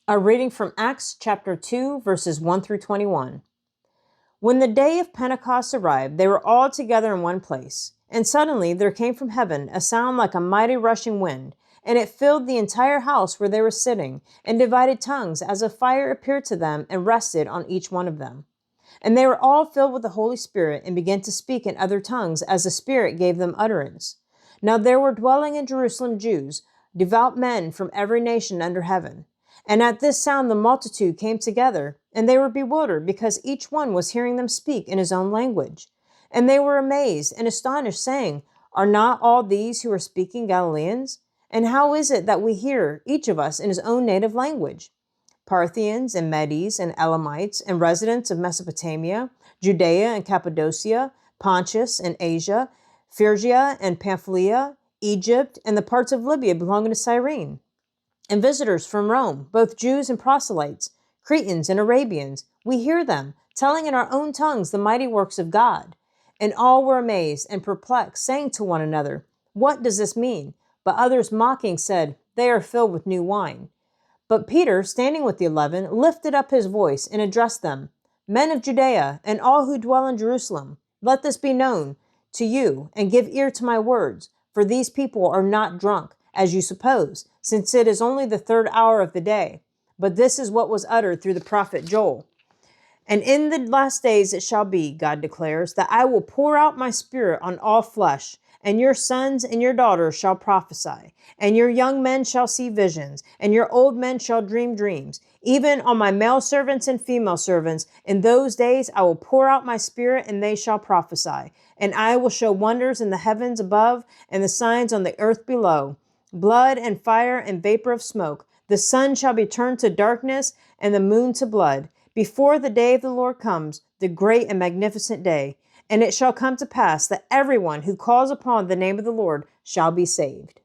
A reading from Acts chapter 2, verses 1 through 21. When the day of Pentecost arrived, they were all together in one place. And suddenly there came from heaven a sound like a mighty rushing wind, and it filled the entire house where they were sitting, and divided tongues as a fire appeared to them and rested on each one of them. And they were all filled with the Holy Spirit and began to speak in other tongues as the Spirit gave them utterance. Now there were dwelling in Jerusalem Jews, devout men from every nation under heaven. And at this sound the multitude came together, and they were bewildered because each one was hearing them speak in his own language. And they were amazed and astonished, saying, Are not all these who are speaking Galileans? And how is it that we hear, each of us, in his own native language? Parthians and Medes and Elamites and residents of Mesopotamia, Judea and Cappadocia, Pontus and Asia, Phrygia and Pamphylia, Egypt, and the parts of Libya belonging to Cyrene, and visitors from Rome, both Jews and proselytes, Cretans and Arabians. We hear them, telling in our own tongues the mighty works of God. And all were amazed and perplexed, saying to one another, What does this mean? But others mocking said, They are filled with new wine. But Peter, standing with the 11, lifted up his voice and addressed them, Men of Judea, and all who dwell in Jerusalem, let this be known to you, and give ear to my words, for these people are not drunk, as you suppose, since it is only the third hour of the day. But this is what was uttered through the prophet Joel. And in the last days it shall be, God declares, that I will pour out my spirit on all flesh, and your sons and your daughters shall prophesy, and your young men shall see visions, and your old men shall dream dreams. Even on my male servants and female servants, in those days I will pour out my spirit, and they shall prophesy. And I will show wonders in the heavens above, and the signs on the earth below, blood and fire and vapor of smoke. The sun shall be turned to darkness, and the moon to blood, before the day of the Lord comes, the great and magnificent day. And it shall come to pass that everyone who calls upon the name of the Lord shall be saved.